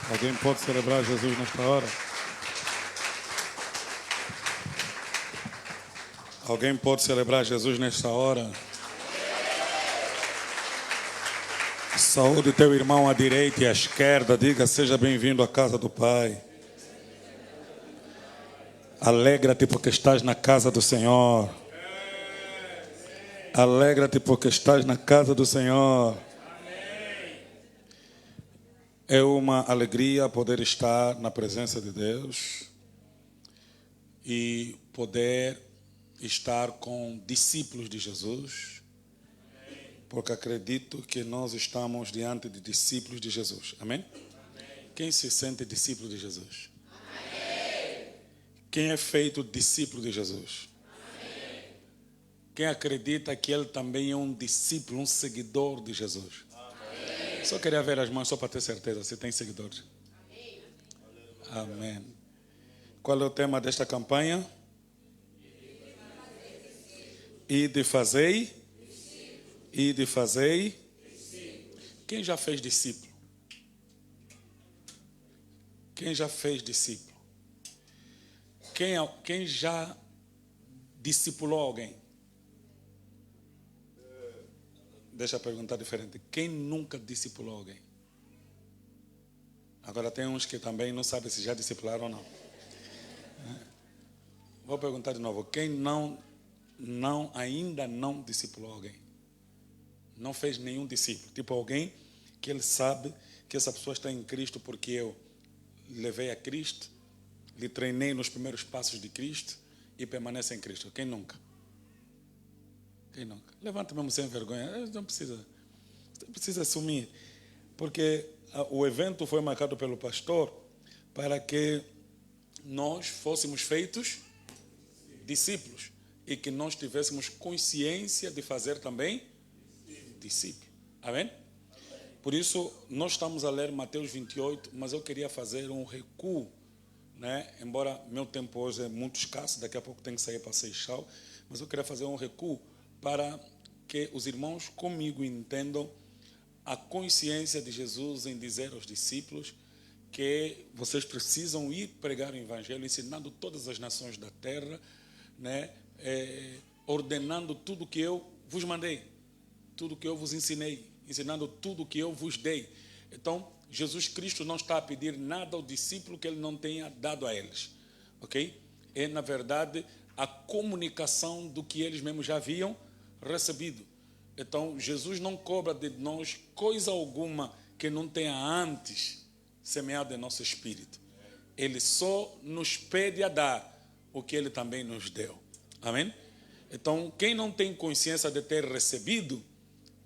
Alguém pode celebrar Jesus nesta hora? Alguém pode celebrar Jesus nesta hora? Saúde teu irmão à direita e à esquerda. Diga: seja bem-vindo à casa do Pai. Alegra-te porque estás na casa do Senhor. Alegra-te porque estás na casa do Senhor. É uma alegria poder estar na presença de Deus e poder estar com discípulos de Jesus, porque acredito que nós estamos diante de discípulos de Jesus. Amém? Quem se sente discípulo de Jesus? Amém. Quem é feito discípulo de Jesus? Amém. Quem acredita que ele também é um discípulo, um seguidor de Jesus? Amém. Só queria ver as mãos só para ter certeza se tem seguidores. Amém. Amém. Qual é o tema desta campanha? E de fazei. E de fazei. Quem já fez discípulo? Quem já fez discípulo? Quem já discipulou alguém? Deixa eu perguntar diferente. Quem nunca discipulou alguém? Agora tem uns que também não sabem se já discipularam ou não. Vou perguntar de novo. Quem ainda não discipulou alguém? Não fez nenhum discípulo. Tipo alguém que ele sabe que essa pessoa está em Cristo porque eu levei a Cristo, lhe treinei nos primeiros passos de Cristo e permanece em Cristo. Quem nunca? Quem nunca? Levanta mesmo sem vergonha. Não precisa assumir. Porque o evento foi marcado pelo pastor para que nós fôssemos feitos discípulos e que nós tivéssemos consciência de fazer também discípulo. Amém? Por isso, nós estamos a ler Mateus 28, mas eu queria fazer um recuo, né? Embora meu tempo hoje é muito escasso, daqui a pouco tenho que sair para Seixal, mas eu queria fazer um recuo para que os irmãos comigo entendam a consciência de Jesus em dizer aos discípulos que vocês precisam ir pregar o Evangelho, ensinando todas as nações da terra, né? Ordenando tudo que eu vos mandei, tudo que eu vos ensinei, ensinando tudo que eu vos dei. Então, Jesus Cristo não está a pedir nada ao discípulo que ele não tenha dado a eles, ok? É, na verdade, a comunicação do que eles mesmos já haviam recebido. Então, Jesus não cobra de nós coisa alguma que não tenha antes semeado em nosso espírito. Ele só nos pede a dar o que ele também nos deu. Amém? Então, quem não tem consciência de ter recebido,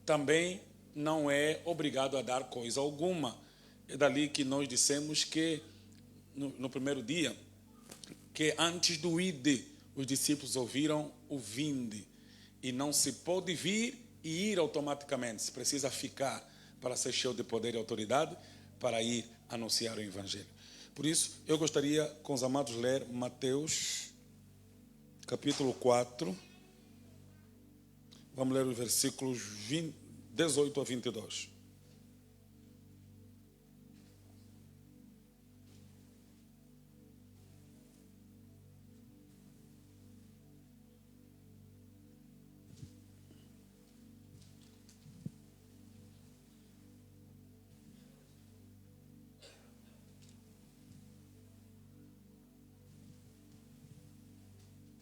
também não é obrigado a dar coisa alguma. É dali que nós dissemos que, no primeiro dia, que antes do ide, os discípulos ouviram o vinde. E não se pode vir e ir automaticamente. Se precisa ficar para ser cheio de poder e autoridade, para ir anunciar o Evangelho. Por isso, eu gostaria, com os amados, ler Mateus, capítulo 4. Vamos ler os versículos 18 a 22.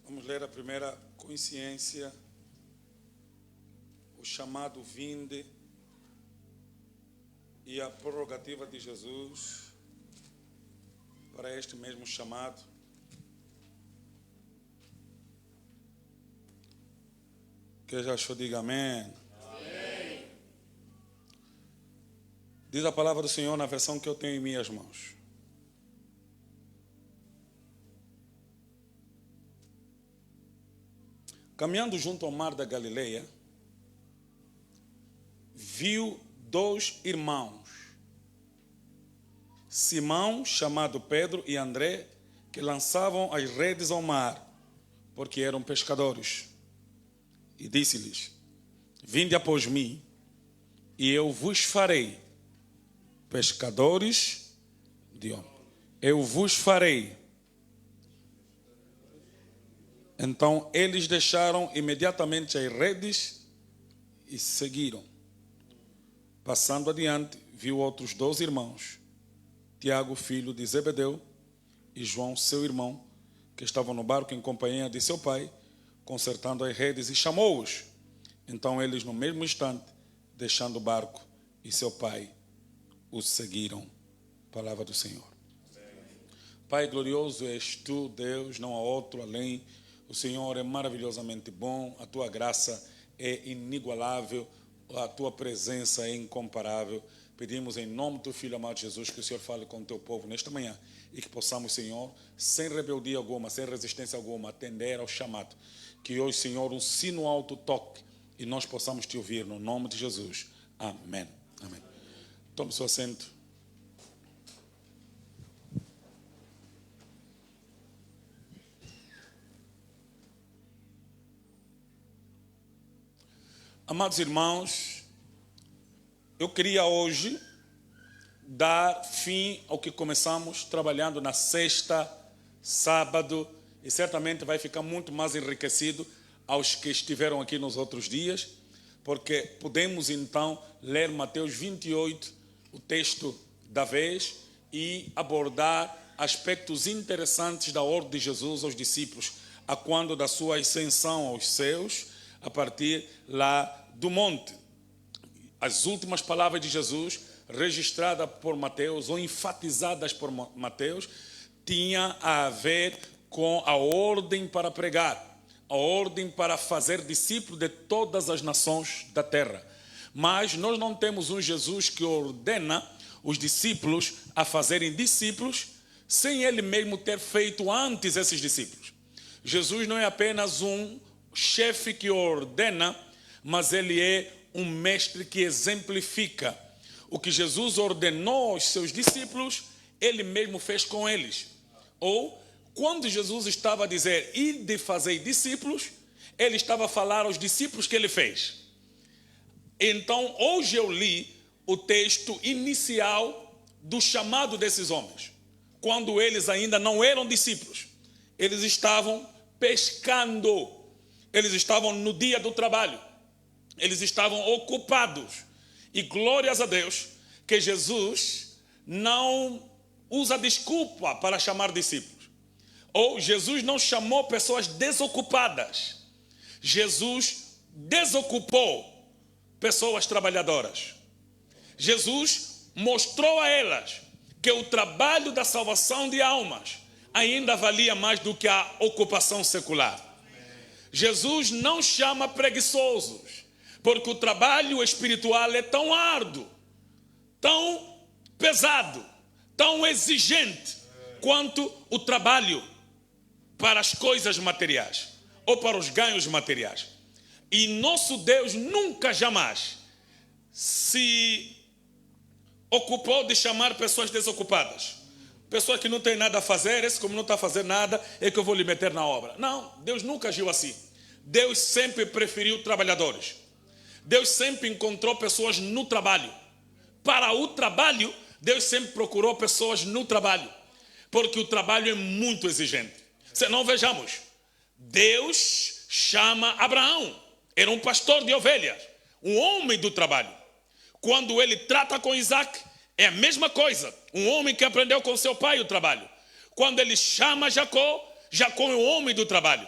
Vamos ler a primeira consciência, o chamado vinde e a prerrogativa de Jesus para este mesmo chamado. Quem já achou, diga amém. Amém. Diz a palavra do Senhor na versão que eu tenho em minhas mãos. Caminhando junto ao mar da Galileia, viu dois irmãos, Simão, chamado Pedro, e André, que lançavam as redes ao mar, porque eram pescadores. E disse-lhes: vinde após mim, e eu vos farei pescadores de homem. Eu vos farei. Então eles deixaram imediatamente as redes e seguiram. Passando adiante, viu outros 2 irmãos, Tiago, filho de Zebedeu, e João, seu irmão, que estavam no barco em companhia de seu pai, consertando as redes, e chamou-os. Então eles, no mesmo instante, deixando o barco e seu pai, os seguiram. Palavra do Senhor. Pai glorioso és tu, Deus, não há outro além. O Senhor é maravilhosamente bom, a tua graça é inigualável, a tua presença é incomparável. Pedimos em nome do Filho amado Jesus que o Senhor fale com o teu povo nesta manhã e que possamos, Senhor, sem rebeldia alguma, sem resistência alguma, atender ao chamado. Que hoje, Senhor, um sino alto toque e nós possamos te ouvir no nome de Jesus. Amém. Amém. Tome seu assento. Amados irmãos, eu queria hoje dar fim ao que começamos trabalhando na sexta, sábado, e certamente vai ficar muito mais enriquecido aos que estiveram aqui nos outros dias, porque podemos então ler Mateus 28, o texto da vez, e abordar aspectos interessantes da ordem de Jesus aos discípulos, a quando da sua ascensão aos céus, a partir lá do monte. As últimas palavras de Jesus, registradas por Mateus ou enfatizadas por Mateus, tinha a ver com a ordem para pregar, a ordem para fazer discípulos de todas as nações da terra. Mas nós não temos um Jesus que ordena os discípulos a fazerem discípulos sem ele mesmo ter feito antes esses discípulos. Jesus não é apenas um chefe que ordena, mas ele é um mestre que exemplifica. O que Jesus ordenou aos seus discípulos, ele mesmo fez com eles. Ou, quando Jesus estava a dizer, ide fazer discípulos, ele estava a falar aos discípulos que ele fez. Então, hoje eu li o texto inicial do chamado desses homens. Quando eles ainda não eram discípulos. Eles estavam pescando. Eles estavam no dia do trabalho. Eles estavam ocupados. E glórias a Deus que Jesus não usa desculpa para chamar discípulos. Ou Jesus não chamou pessoas desocupadas. Jesus desocupou pessoas trabalhadoras. Jesus mostrou a elas que o trabalho da salvação de almas ainda valia mais do que a ocupação secular. Jesus não chama preguiçosos, porque o trabalho espiritual é tão árduo, tão pesado, tão exigente quanto o trabalho para as coisas materiais ou para os ganhos materiais. E nosso Deus nunca, jamais se ocupou de chamar pessoas desocupadas. Pessoa que não tem nada a fazer, esse como não está a fazer nada, é que eu vou lhe meter na obra. Não, Deus nunca agiu assim. Deus sempre preferiu trabalhadores. Deus sempre encontrou pessoas no trabalho. Para o trabalho, Deus sempre procurou pessoas no trabalho. Porque o trabalho é muito exigente. Senão, vejamos, Deus chama Abraão. Era um pastor de ovelhas, um homem do trabalho. Quando ele trata com Isaac, é a mesma coisa. Um homem que aprendeu com seu pai o trabalho. Quando ele chama Jacó, Jacó é um homem do trabalho.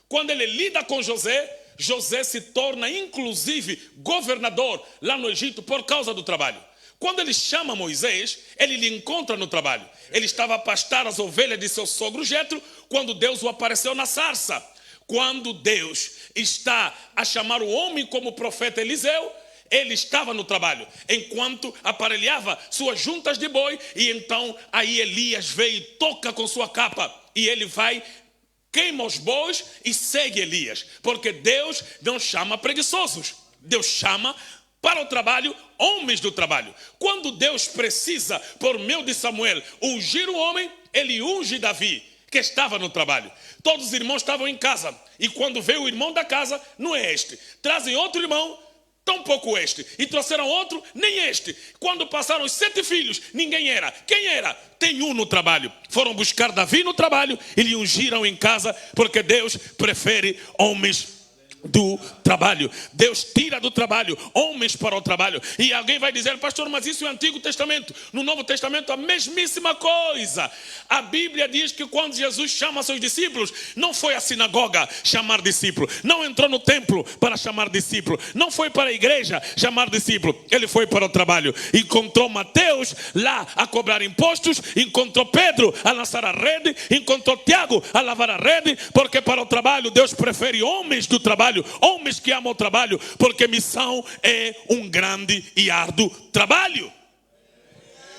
Quando ele lida com José, José se torna inclusive governador lá no Egito por causa do trabalho. Quando ele chama Moisés, ele lhe encontra no trabalho. Ele estava a pastar as ovelhas de seu sogro Jetro quando Deus o apareceu na sarça. Quando Deus está a chamar o homem como profeta Eliseu, ele estava no trabalho, enquanto aparelhava suas juntas de boi. E então aí Elias veio e toca com sua capa. E ele vai, queima os bois e segue Elias. Porque Deus não chama preguiçosos. Deus chama para o trabalho homens do trabalho. Quando Deus precisa, por meio de Samuel, ungir o homem, ele unge Davi, que estava no trabalho. Todos os irmãos estavam em casa. E quando veio o irmão da casa, não é este. Trazem outro irmão, tampouco este. E trouxeram outro, nem este. Quando passaram os 7 filhos, ninguém era. Quem era? Tem um no trabalho. Foram buscar Davi no trabalho e lhe ungiram em casa, porque Deus prefere homens do trabalho. Deus tira do trabalho homens para o trabalho. E alguém vai dizer: pastor, mas isso é o Antigo Testamento. No Novo Testamento a mesmíssima coisa. A Bíblia diz que quando Jesus chama seus discípulos, não foi à sinagoga chamar discípulo, não entrou no templo para chamar discípulo, não foi para a igreja chamar discípulo, ele foi para o trabalho. Encontrou Mateus lá a cobrar impostos, encontrou Pedro a lançar a rede, encontrou Tiago a lavar a rede, porque para o trabalho Deus prefere homens do trabalho, homens que amam o trabalho, porque missão é um grande e árduo trabalho.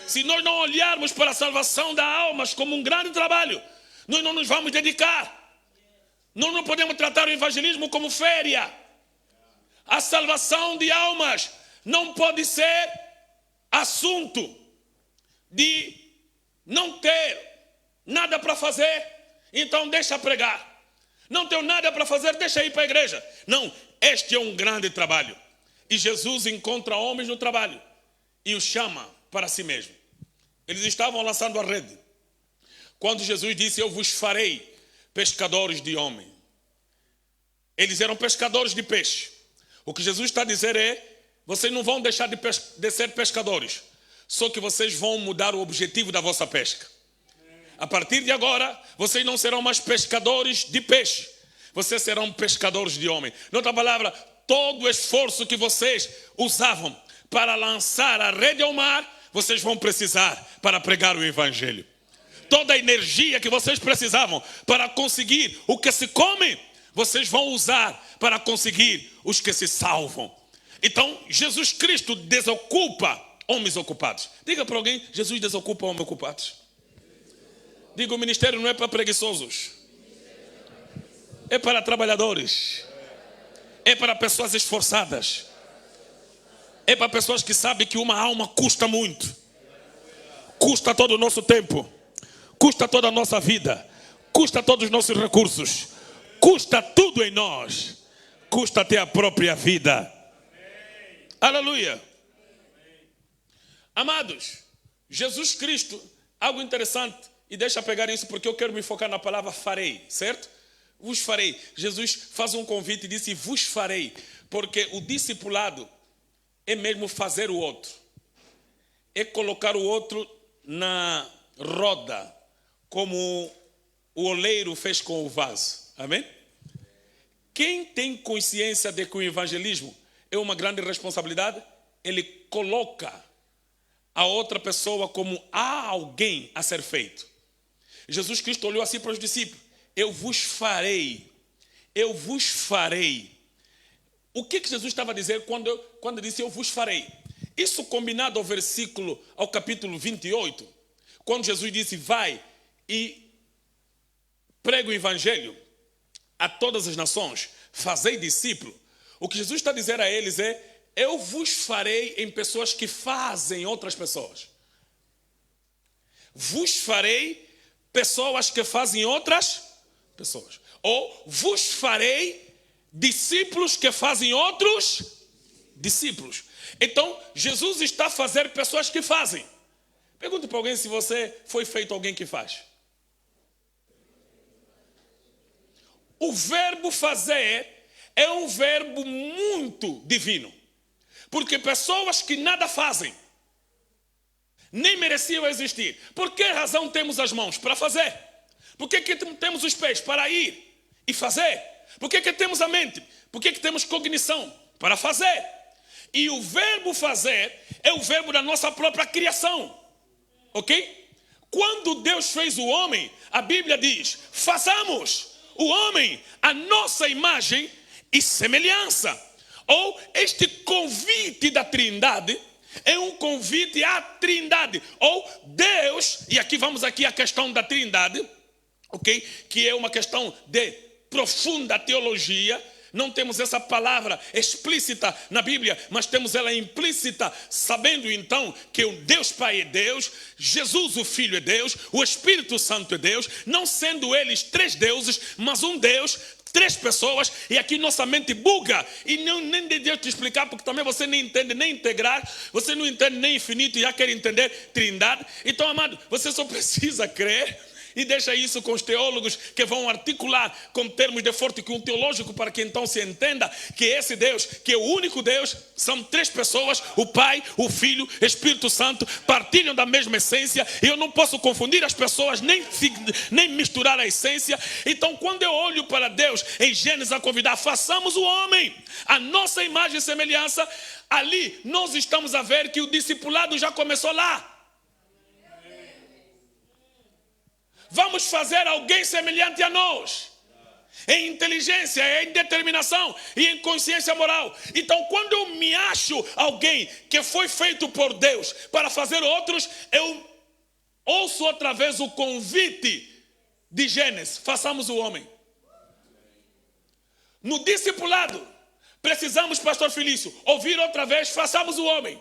Se nós não olharmos para a salvação das almas como um grande trabalho, nós não nos vamos dedicar. Nós não podemos tratar o evangelismo como férias. A salvação de almas não pode ser assunto de não ter nada para fazer, então deixa pregar. Não tenho nada para fazer, deixa ir para a igreja. Não, este é um grande trabalho. E Jesus encontra homens no trabalho e os chama para si mesmo. Eles estavam lançando a rede quando Jesus disse: eu vos farei pescadores de homem. Eles eram pescadores de peixe. O que Jesus está a dizer é: vocês não vão deixar de ser pescadores, só que vocês vão mudar o objetivo da vossa pesca. A partir de agora, vocês não serão mais pescadores de peixe, vocês serão pescadores de homem. Em outra palavra, todo o esforço que vocês usavam para lançar a rede ao mar, vocês vão precisar para pregar o evangelho. Toda a energia que vocês precisavam para conseguir o que se come, vocês vão usar para conseguir os que se salvam. Então, Jesus Cristo desocupa homens ocupados. Diga para alguém: Jesus desocupa homens ocupados. Diga: o ministério não é para preguiçosos, é para trabalhadores, é para pessoas esforçadas, é para pessoas que sabem que uma alma custa muito, custa todo o nosso tempo, custa toda a nossa vida, custa todos os nossos recursos, custa tudo em nós, custa até a própria vida. Aleluia. Amados, Jesus Cristo, algo interessante, e deixa pegar isso porque eu quero me focar na palavra farei, certo? Vos farei. Jesus faz um convite e disse: vos farei, porque o discipulado é mesmo fazer o outro, é colocar o outro na roda, como o oleiro fez com o vaso. Amém? Quem tem consciência de que o evangelismo é uma grande responsabilidade, ele coloca a outra pessoa como alguém a ser feito. Jesus Cristo olhou assim para os discípulos: eu vos farei, eu vos farei. O que Jesus estava a dizer quando disse eu vos farei? Isso combinado ao capítulo 28, quando Jesus disse: vai e prega o evangelho a todas as nações, fazei discípulo. O que Jesus está a dizer a eles é: eu vos farei em pessoas que fazem outras pessoas. Vos farei pessoas que fazem outras pessoas. Ou vos farei discípulos que fazem outros discípulos. Então, Jesus está a fazer pessoas que fazem. Pergunte para alguém se você foi feito alguém que faz. O verbo fazer é um verbo muito divino. Porque pessoas que nada fazem, nem mereciam existir. Por que razão temos as mãos? Para fazer. Por que temos os pés? Para ir e fazer. Por que temos a mente? Por que temos cognição? Para fazer. E o verbo fazer é o verbo da nossa própria criação. Ok? Quando Deus fez o homem, a Bíblia diz: façamos o homem a nossa imagem e semelhança. Ou este convite da Trindade é um convite à Trindade. Ou Deus, e aqui vamos à questão da Trindade, ok? Que é uma questão de profunda teologia. Não temos essa palavra explícita na Bíblia, mas temos ela implícita, sabendo então que o Deus Pai é Deus, Jesus o Filho é Deus, o Espírito Santo é Deus, não sendo eles três deuses, mas um Deus 3 pessoas, e aqui nossa mente buga, e nem de Deus te explicar, porque também você nem entende nem integrar, você não entende nem infinito, e já quer entender trindade. Então, amado, você só precisa crer, e deixa isso com os teólogos que vão articular com termos de forte cunho teológico, para que então se entenda que esse Deus, que é o único Deus, são 3 pessoas, o Pai, o Filho, Espírito Santo, partilham da mesma essência, e eu não posso confundir as pessoas, nem misturar a essência. Então, quando eu olho para Deus em Gênesis a convidar, façamos o homem, a nossa imagem e semelhança, ali nós estamos a ver que o discipulado já começou lá. Vamos fazer alguém semelhante a nós, em inteligência, em determinação e em consciência moral. Então, quando eu me acho alguém que foi feito por Deus para fazer outros, eu ouço outra vez o convite de Gênesis: façamos o homem. No discipulado, precisamos, pastor Felício, ouvir outra vez: façamos o homem.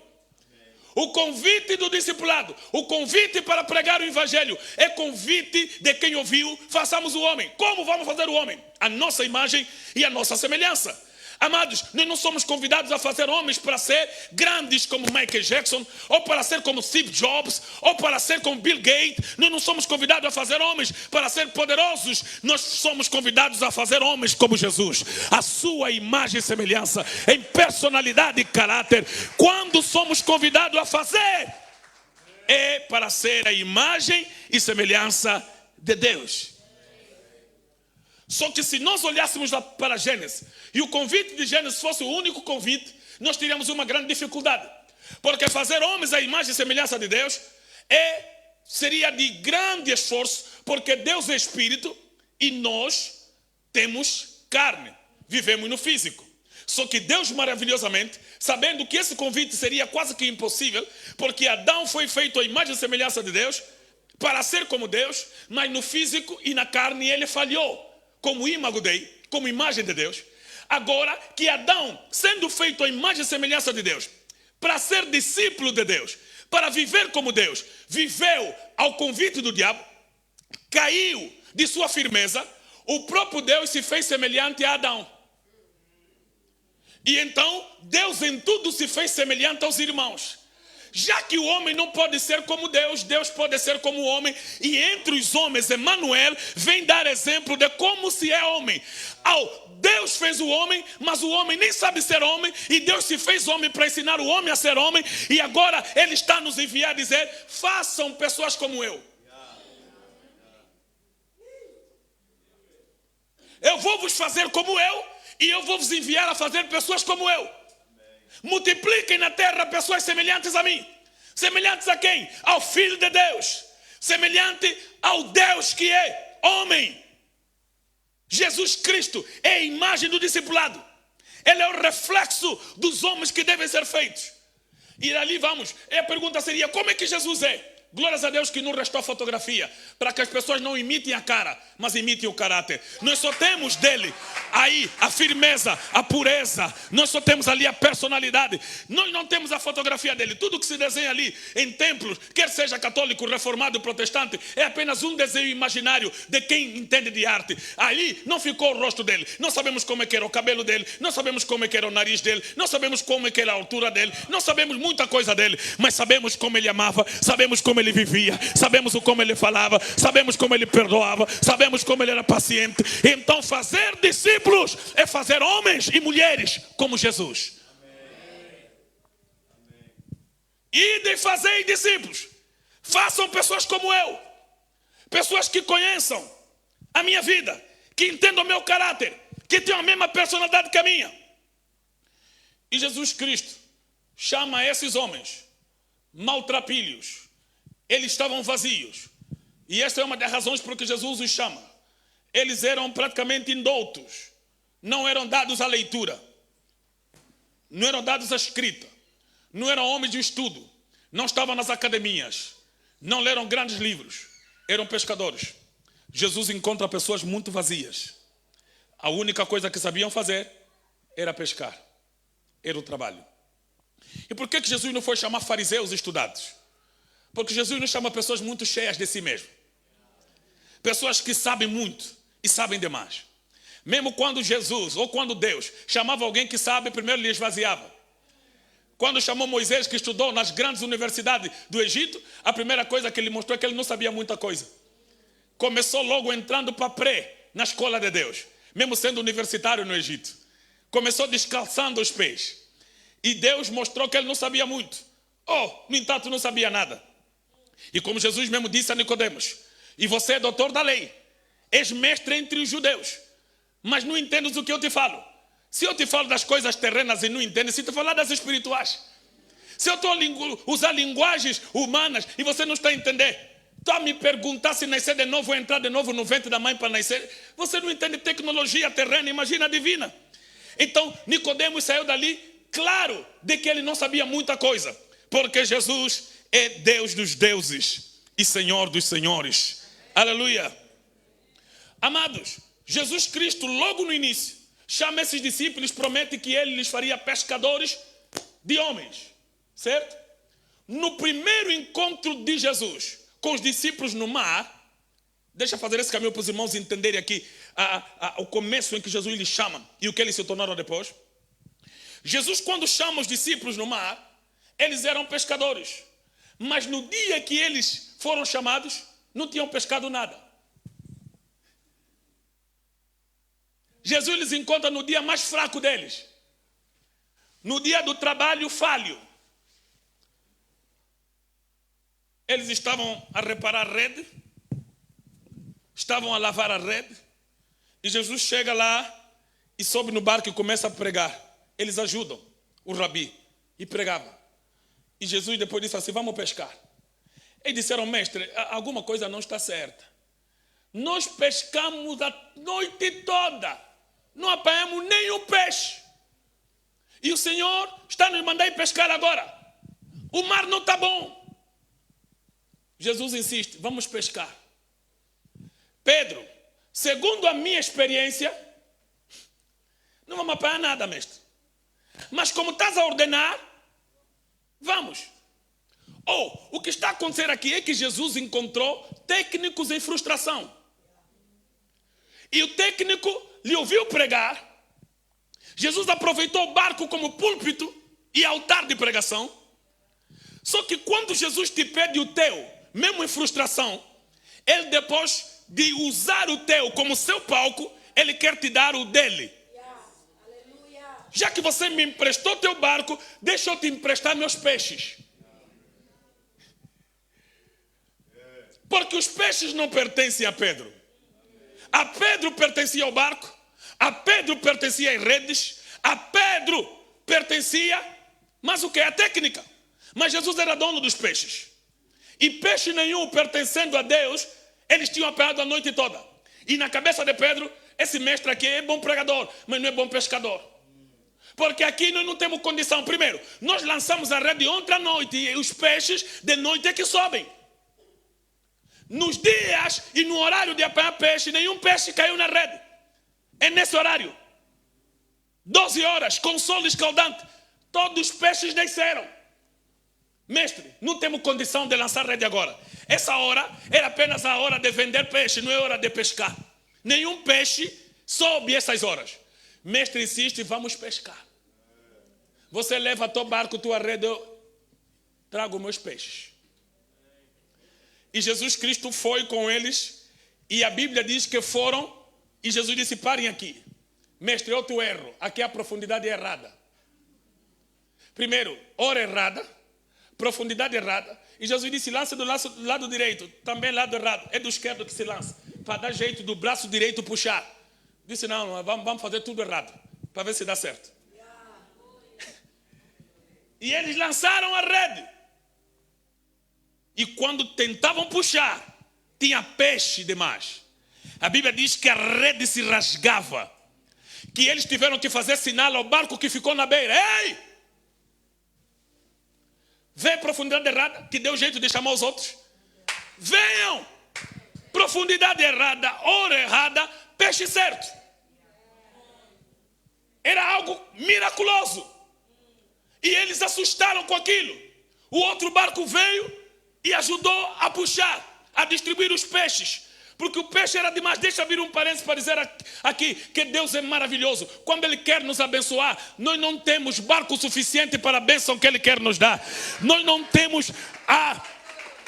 O convite do discipulado, o convite para pregar o evangelho, é convite de quem ouviu: façamos o homem. Como vamos fazer o homem? A nossa imagem e a nossa semelhança. Amados, nós não somos convidados a fazer homens para ser grandes como Michael Jackson, ou para ser como Steve Jobs, ou para ser como Bill Gates. Nós não somos convidados a fazer homens para ser poderosos. Nós somos convidados a fazer homens como Jesus, a sua imagem e semelhança, em personalidade e caráter. Quando somos convidados a fazer, é para ser a imagem e semelhança de Deus. Só que se nós olhássemos lá para Gênesis, e o convite de Gênesis fosse o único convite, nós teríamos uma grande dificuldade. Porque fazer homens à imagem e semelhança de Deus seria de grande esforço, porque Deus é espírito e nós temos carne, vivemos no físico. Só que Deus maravilhosamente, sabendo que esse convite seria quase que impossível, porque Adão foi feito à imagem e semelhança de Deus, para ser como Deus, mas no físico e na carne ele falhou. Como imago Dei, como imagem de Deus. Agora que Adão, sendo feito à imagem e semelhança de Deus, para ser discípulo de Deus, para viver como Deus, viveu ao convite do diabo, caiu de sua firmeza, o próprio Deus se fez semelhante a Adão. E então, Deus em tudo se fez semelhante aos irmãos. Já que o homem não pode ser como Deus, Deus pode ser como o homem. E entre os homens, Emmanuel vem dar exemplo de como se é homem. Deus fez o homem, mas o homem nem sabe ser homem. E Deus se fez homem para ensinar o homem a ser homem. E agora Ele está nos enviar a dizer: façam pessoas como eu. Eu vou vos fazer como eu, e eu vou vos enviar a fazer pessoas como eu. Multipliquem na terra pessoas semelhantes a mim. Semelhantes a quem? Ao Filho de Deus. Semelhante ao Deus que é homem. Jesus Cristo é a imagem do discipulado. Ele é o reflexo dos homens que devem ser feitos. E dali vamos. E a pergunta seria: como é que Jesus é? Glórias a Deus que não restou fotografia, para que as pessoas não imitem a cara, mas imitem o caráter. Nós só temos dele aí a firmeza, a pureza. Nós só temos ali a personalidade. Nós não temos a fotografia dele. Tudo que se desenha ali em templos, quer seja católico, reformado, protestante, é apenas um desenho imaginário de quem entende de arte. Ali não ficou o rosto dele. Não sabemos como é que era o cabelo dele, não sabemos como é que era o nariz dele, não sabemos como é que era a altura dele, não sabemos muita coisa dele, mas sabemos como ele amava, sabemos como ele vivia, sabemos como ele falava, sabemos como ele perdoava, sabemos como ele era paciente. Então fazer discípulos é fazer homens e mulheres como Jesus. E de fazer discípulos, façam pessoas como eu, pessoas que conheçam a minha vida, que entendam o meu caráter, que tenham a mesma personalidade que a minha. E Jesus Cristo chama esses homens maltrapilhos. Eles estavam vazios. E esta é uma das razões por que Jesus os chama. Eles eram praticamente indoutos. Não eram dados à leitura. Não eram dados à escrita. Não eram homens de estudo. Não estavam nas academias. Não leram grandes livros. Eram pescadores. Jesus encontra pessoas muito vazias. A única coisa que sabiam fazer era pescar. Era o trabalho. E por que Jesus não foi chamar fariseus estudados? Porque Jesus não chama pessoas muito cheias de si mesmo. Pessoas que sabem muito e sabem demais. Mesmo quando Jesus, ou quando Deus, chamava alguém que sabe, primeiro lhe esvaziava. Quando chamou Moisés, que estudou nas grandes universidades do Egito, a primeira coisa que ele mostrou é que ele não sabia muita coisa. Começou logo entrando para pré, na escola de Deus, mesmo sendo universitário no Egito. Começou descalçando os pés. E Deus mostrou que ele não sabia muito. No entanto, não sabia nada. E como Jesus mesmo disse a Nicodemos, e você é doutor da lei, és mestre entre os judeus, mas não entendes o que eu te falo. Se eu te falo das coisas terrenas e não entendes, se te falar das espirituais. Se eu estou a usar linguagens humanas e você não está a entender, está a me perguntar se nascer de novo ou entrar de novo no ventre da mãe para nascer, você não entende tecnologia terrena, imagina a divina. Então, Nicodemos saiu dali claro de que ele não sabia muita coisa, porque Jesus é Deus dos deuses e Senhor dos senhores. Aleluia. Amados, Jesus Cristo, logo no início, chama esses discípulos, promete que ele lhes faria pescadores de homens, certo? No primeiro encontro de Jesus com os discípulos no mar, deixa eu fazer esse caminho para os irmãos entenderem aqui o começo em que Jesus lhes chama e o que eles se tornaram depois. Jesus, quando chama os discípulos no mar, eles eram pescadores, mas no dia que eles foram chamados, não tinham pescado nada. Jesus lhes encontra no dia mais fraco deles, no dia do trabalho falho. Eles estavam a reparar a rede, estavam a lavar a rede, e Jesus chega lá e sobe no barco e começa a pregar. Eles ajudam o rabi e pregava. E Jesus depois disse assim: vamos pescar. Eles disseram: mestre, alguma coisa não está certa. Nós pescamos a noite toda, não apanhamos nenhum peixe. E o Senhor está nos mandando ir pescar agora. O mar não está bom. Jesus insiste: vamos pescar. Pedro, segundo a minha experiência, não vamos apanhar nada, mestre. Mas como estás a ordenar, vamos. O que está a acontecer aqui é que Jesus encontrou técnicos em frustração. E o técnico lhe ouviu pregar. Jesus aproveitou o barco como púlpito e altar de pregação. Só que quando Jesus te pede o teu, mesmo em frustração, ele, depois de usar o teu como seu palco, ele quer te dar o dele. Já que você me emprestou teu barco, deixa eu te emprestar meus peixes. Porque os peixes não pertencem a Pedro. A Pedro pertencia ao barco, a Pedro pertencia às redes, a Pedro pertencia, mas o que? A técnica. Mas Jesus era dono dos peixes. E peixe nenhum pertencendo a Deus, eles tinham apanhado a noite toda. E na cabeça de Pedro, esse mestre aqui é bom pregador, mas não é bom pescador. Porque aqui nós não temos condição. Primeiro, nós lançamos a rede ontem à noite e os peixes de noite é que sobem. Nos dias e no horário de apanhar peixe, nenhum peixe caiu na rede. É nesse horário. 12 horas, com sol escaldante. Todos os peixes desceram. Mestre, não temos condição de lançar rede agora. Essa hora era apenas a hora de vender peixe, não é hora de pescar. Nenhum peixe sobe essas horas. Mestre insiste: vamos pescar. Você leva teu barco, tua rede, eu trago meus peixes. E Jesus Cristo foi com eles, e a Bíblia diz que foram, e Jesus disse: parem aqui. Mestre, outro erro, aqui a profundidade é errada. Primeiro, hora errada, profundidade errada. E Jesus disse: lança do lado direito, também lado errado, é do esquerdo que se lança, para dar jeito do braço direito puxar. Disse: não, vamos fazer tudo errado, para ver se dá certo. E eles lançaram a rede. E quando tentavam puxar, tinha peixe demais. A Bíblia diz que a rede se rasgava, que eles tiveram que fazer sinal ao barco que ficou na beira: ei! Vê a profundidade errada, que deu jeito de chamar os outros. Venham! Profundidade errada, hora errada, peixe certo. Era algo miraculoso. E eles assustaram com aquilo. O outro barco veio e ajudou a puxar, a distribuir os peixes. Porque o peixe era demais. Deixa eu abrir um parênteses para dizer aqui que Deus é maravilhoso. Quando Ele quer nos abençoar, nós não temos barco suficiente para a bênção que Ele quer nos dar. Nós não temos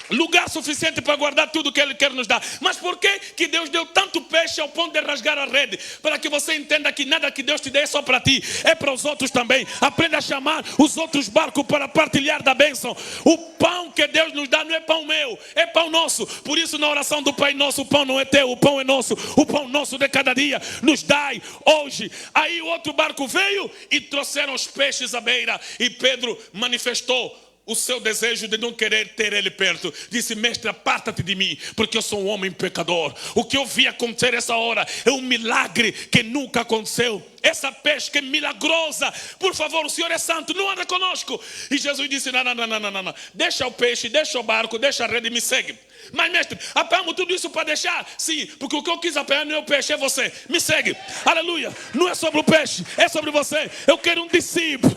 lugar suficiente para guardar tudo que Ele quer nos dar. Mas por que Deus deu tanto peixe ao ponto de rasgar a rede? Para que você entenda que nada que Deus te dê é só para ti, é para os outros também. Aprenda a chamar os outros barcos para partilhar da bênção. O pão que Deus nos dá não é pão meu, é pão nosso. Por isso na oração do Pai Nosso, o pão não é teu, o pão é nosso. O pão nosso de cada dia nos dai hoje. Aí o outro barco veio e trouxeram os peixes à beira. E Pedro manifestou o seu desejo de não querer ter ele perto. Disse: mestre, aparta-te de mim, porque eu sou um homem pecador. O que eu vi acontecer essa hora é um milagre que nunca aconteceu. Essa pesca é milagrosa. Por favor, o Senhor é santo, não anda conosco. E Jesus disse: não. Deixa o peixe, deixa o barco, deixa a rede e me segue. Mas mestre, apanhamos tudo isso para deixar? Sim, porque o que eu quis apanhar não é o peixe, é você. Me segue. Aleluia. Não é sobre o peixe, é sobre você. Eu quero um discípulo.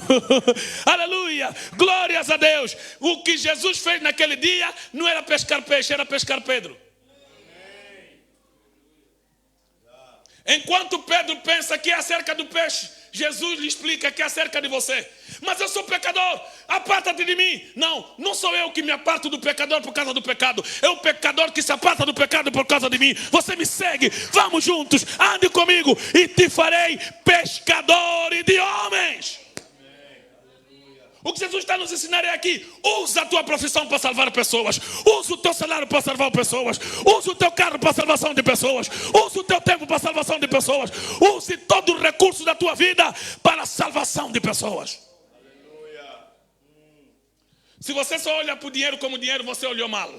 Aleluia. Glórias a Deus. O que Jesus fez naquele dia não era pescar peixe, era pescar Pedro. Enquanto Pedro pensa que é acerca do peixe, Jesus lhe explica que é acerca de você. Mas eu sou pecador, aparta-te de mim. Não sou eu que me aparto do pecador por causa do pecado. É o pecador que se aparta do pecado por causa de mim. Você me segue, vamos juntos, ande comigo e te farei pescador de homens. O que Jesus está nos ensinando é aqui: usa a tua profissão para salvar pessoas, usa o teu salário para salvar pessoas, usa o teu carro para salvação de pessoas, usa o teu tempo para salvação de pessoas, use todo o recurso da tua vida para a salvação de pessoas. Se você só olha para o dinheiro como dinheiro, você olhou mal.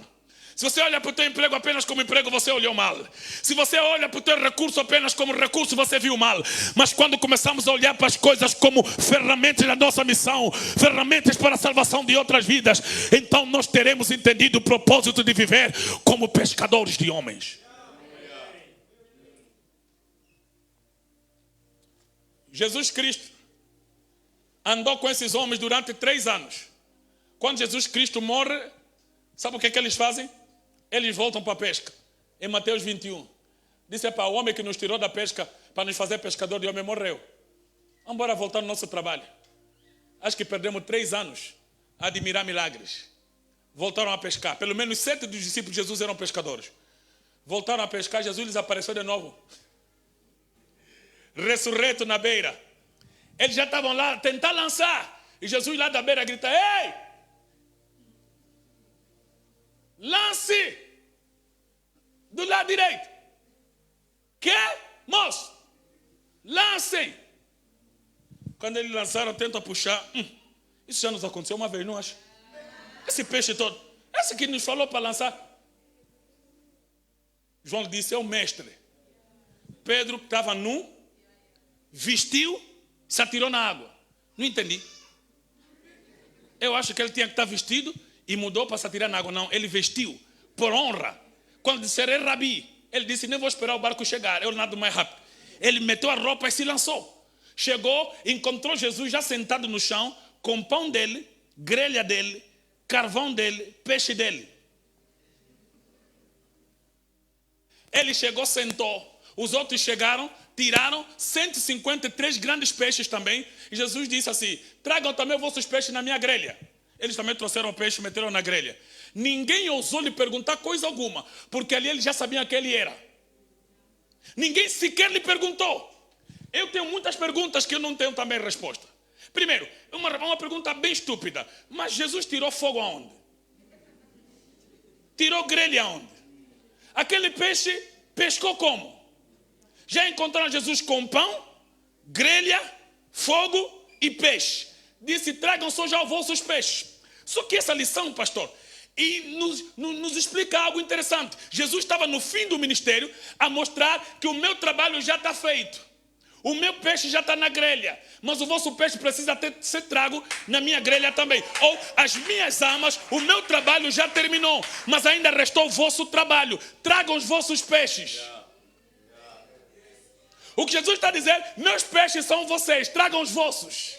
Se você olha para o teu emprego apenas como emprego, você olhou mal. Se você olha para o teu recurso apenas como recurso, você viu mal. Mas quando começamos a olhar para as coisas como ferramentas da nossa missão, ferramentas para a salvação de outras vidas, então nós teremos entendido o propósito de viver como pescadores de homens. Jesus Cristo andou com esses homens durante 3 anos. Quando Jesus Cristo morre, sabe o que eles fazem? Eles voltam para a pesca. Em Mateus 21. Disse: para o homem que nos tirou da pesca para nos fazer pescador de homem morreu. Vamos embora voltar no nosso trabalho. Acho que perdemos 3 anos a admirar milagres. Voltaram a pescar. Pelo menos 7 dos discípulos de Jesus eram pescadores. Voltaram a pescar, Jesus lhes apareceu de novo. Ressurreto na beira. Eles já estavam lá a tentar lançar. E Jesus lá da beira grita: ei! Lance do lado direito. Que? Moço, lancem. Quando eles lançaram, tentam puxar. Isso já nos aconteceu uma vez, não acha? Esse peixe todo, esse que nos falou para lançar. João disse: é o mestre. Pedro estava nu, vestiu, se atirou na água. Não entendi. Eu acho que ele tinha que estar vestido e mudou para se atirar na água. Não, ele vestiu por honra. Quando disseram: é Rabi, ele disse: nem vou esperar o barco chegar, eu nado mais rápido. Ele meteu a roupa e se lançou. Chegou, encontrou Jesus já sentado no chão, com pão dele, grelha dele, carvão dele, peixe dele. Ele chegou, sentou. Os outros chegaram, tiraram 153 grandes peixes também. E Jesus disse assim: tragam também os vossos peixes na minha grelha. Eles também trouxeram o peixe e meteram na grelha. Ninguém ousou lhe perguntar coisa alguma, porque ali eles já sabiam quem ele era. Ninguém sequer lhe perguntou. Eu tenho muitas perguntas que eu não tenho também resposta. Primeiro, uma pergunta bem estúpida: mas Jesus tirou fogo aonde? Tirou grelha aonde? Aquele peixe pescou como? Já encontraram Jesus com pão, grelha, fogo e peixe. Disse: tragam só já os vossos peixes. Só que essa lição, pastor, e nos explica algo interessante. Jesus estava no fim do ministério a mostrar que o meu trabalho já está feito. O meu peixe já está na grelha, mas o vosso peixe precisa ser trago na minha grelha também. Ou as minhas amas, o meu trabalho já terminou, mas ainda restou o vosso trabalho. Tragam os vossos peixes. O que Jesus está a dizer: meus peixes são vocês, tragam os vossos.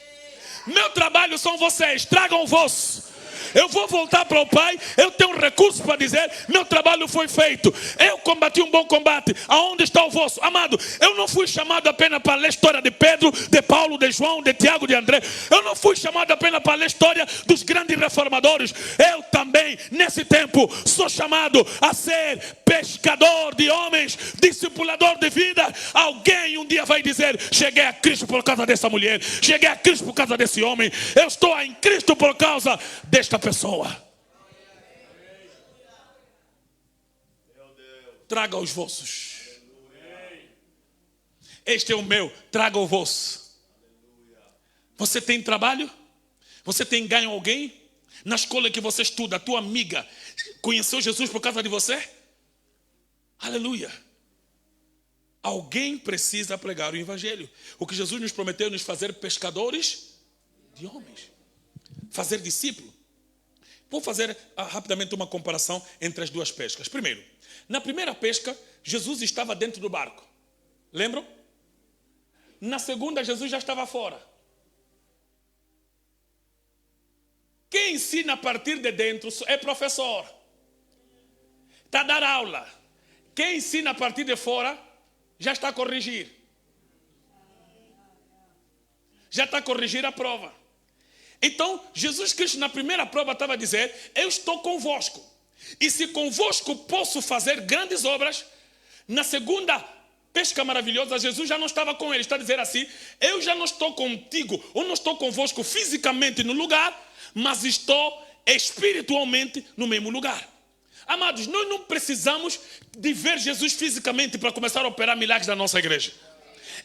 Meu trabalho são vocês, tragam o vosso. eu vou voltar para o Pai, eu tenho recursos para dizer, meu trabalho foi feito, eu combati um bom combate, aonde está o vosso? Amado, eu não fui chamado apenas para ler a história de Pedro, de Paulo, de João, de Tiago, de André, eu não fui chamado apenas para ler a história dos grandes reformadores, eu também, nesse tempo, sou chamado a ser pescador de homens, discipulador de vida. Alguém um dia vai dizer, cheguei a Cristo por causa dessa mulher, cheguei a Cristo por causa desse homem, eu estou em Cristo por causa desta pessoa. Traga os vossos. Este é o meu, traga o vosso. Você tem trabalho? Você tem ganho alguém? Na escola que você estuda, a tua amiga conheceu Jesus por causa de você? Aleluia. Alguém precisa pregar o evangelho. O que Jesus nos prometeu, nos fazer pescadores de homens. Fazer discípulo. Vou fazer rapidamente uma comparação entre as duas pescas. Primeiro, na primeira pesca, Jesus estava dentro do barco. Lembram? Na segunda, Jesus já estava fora. Quem ensina a partir de dentro é professor. Está a dar aula. Quem ensina a partir de fora já está a corrigir. Já está a corrigir a prova. Então, Jesus Cristo na primeira prova estava a dizer, eu estou convosco. E se convosco posso fazer grandes obras, na segunda pesca maravilhosa, Jesus já não estava com ele. Está a dizer assim, eu já não estou contigo, ou não estou convosco fisicamente no lugar, mas estou espiritualmente no mesmo lugar. Amados, nós não precisamos de ver Jesus fisicamente para começar a operar milagres na nossa igreja.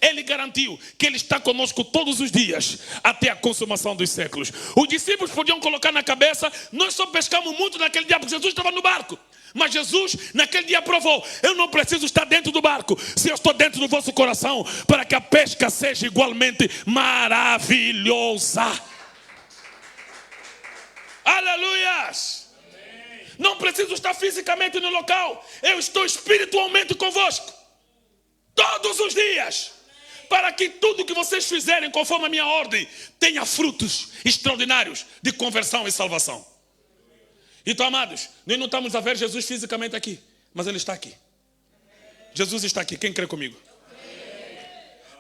Ele garantiu que Ele está conosco todos os dias, até a consumação dos séculos. Os discípulos podiam colocar na cabeça, nós só pescamos muito naquele dia, porque Jesus estava no barco. Mas Jesus, naquele dia, provou, eu não preciso estar dentro do barco, se eu estou dentro do vosso coração, para que a pesca seja igualmente maravilhosa. Aleluias! Não preciso estar fisicamente no local, eu estou espiritualmente convosco, todos os dias, para que tudo que vocês fizerem conforme a minha ordem tenha frutos extraordinários de conversão e salvação. Então, amados, nós não estamos a ver Jesus fisicamente aqui, mas Ele está aqui. Jesus está aqui, quem crê comigo?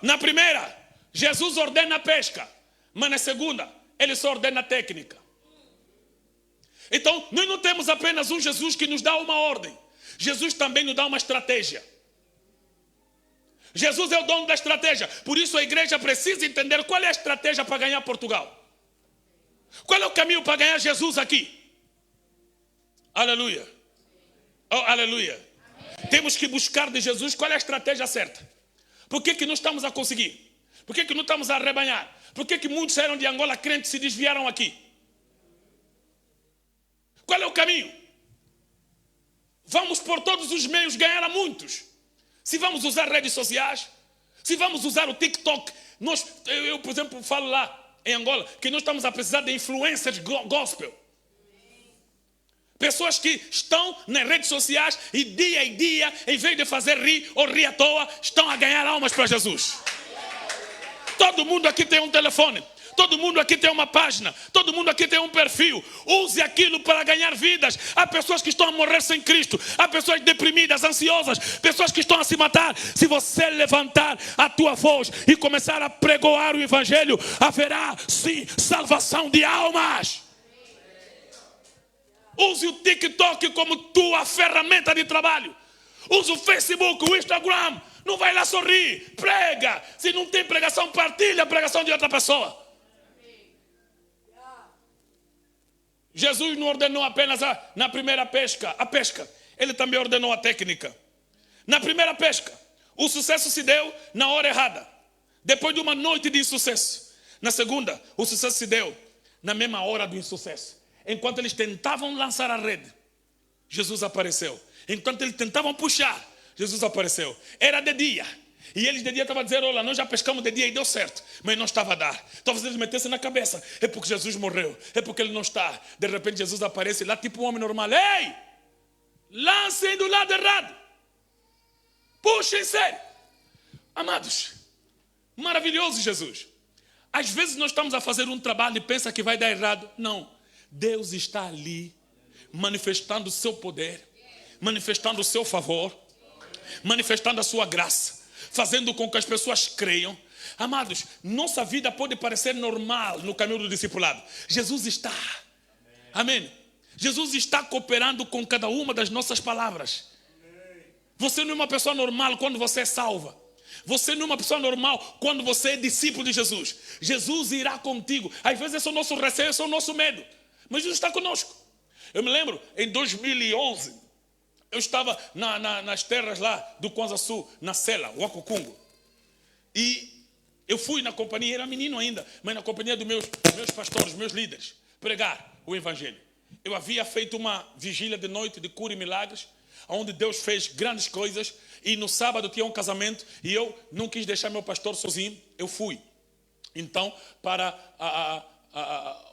Na primeira, Jesus ordena a pesca, mas na segunda, Ele só ordena a técnica. Então, nós não temos apenas um Jesus que nos dá uma ordem. Jesus também nos dá uma estratégia. Jesus é o dono da estratégia. Por isso a igreja precisa entender qual é a estratégia para ganhar Portugal. Qual é o caminho para ganhar Jesus aqui? Aleluia. Oh, aleluia. Amém. Temos que buscar de Jesus qual é a estratégia certa. Por que não estamos a conseguir? Por que não estamos a arrebanhar? Por que muitos saíram de Angola crentes e se desviaram aqui? Qual é o caminho? Vamos por todos os meios ganhar a muitos. Se vamos usar redes sociais, se vamos usar o TikTok, eu, por exemplo, falo lá em Angola, que nós estamos a precisar de influencers gospel. Pessoas que estão nas redes sociais e dia em dia, em vez de fazer rir ou rir à toa, estão a ganhar almas para Jesus. Todo mundo aqui tem um telefone. Todo mundo aqui tem uma página, todo mundo aqui tem um perfil. Use aquilo para ganhar vidas. Há pessoas que estão a morrer sem Cristo, há pessoas deprimidas, ansiosas, pessoas que estão a se matar. Se você levantar a tua voz e começar a pregoar o evangelho, haverá sim salvação de almas. Use o TikTok como tua ferramenta de trabalho. Use o Facebook, o Instagram. Não vai lá sorrir, prega. Se não tem pregação, partilha a pregação de outra pessoa. Jesus não ordenou apenas na primeira pesca, a pesca. Ele também ordenou a técnica. Na primeira pesca, o sucesso se deu na hora errada. Depois de uma noite de insucesso. Na segunda, o sucesso se deu na mesma hora do insucesso. Enquanto eles tentavam lançar a rede, Jesus apareceu. Enquanto eles tentavam puxar, Jesus apareceu. Era de dia. E eles de dia estavam a dizer, olha, nós já pescamos de dia e deu certo. Mas não estava a dar. Talvez eles metessem na cabeça, é porque Jesus morreu, é porque Ele não está. De repente Jesus aparece lá tipo um homem normal. Ei, lancem do lado errado. Puxem sério. Amados, maravilhoso Jesus. Às vezes nós estamos a fazer um trabalho e pensa que vai dar errado. Não. Deus está ali, manifestando o seu poder, manifestando o seu favor, manifestando a sua graça, fazendo com que as pessoas creiam. Amados, nossa vida pode parecer normal no caminho do discipulado. Jesus está. Amém. Jesus está cooperando com cada uma das nossas palavras. Você não é uma pessoa normal quando você é salva. Você não é uma pessoa normal quando você é discípulo de Jesus. Jesus irá contigo. Às vezes esse é o nosso receio, esse é o nosso medo. Mas Jesus está conosco. Eu me lembro, em 2011, eu estava nas terras lá do Kwanza Sul, na Sela, Wakukungo. E eu fui na companhia, era menino ainda, mas na companhia dos meus pastores, meus líderes, pregar o Evangelho. Eu havia feito uma vigília de noite de cura e milagres, onde Deus fez grandes coisas, e no sábado tinha um casamento, e eu não quis deixar meu pastor sozinho, eu fui. Então, para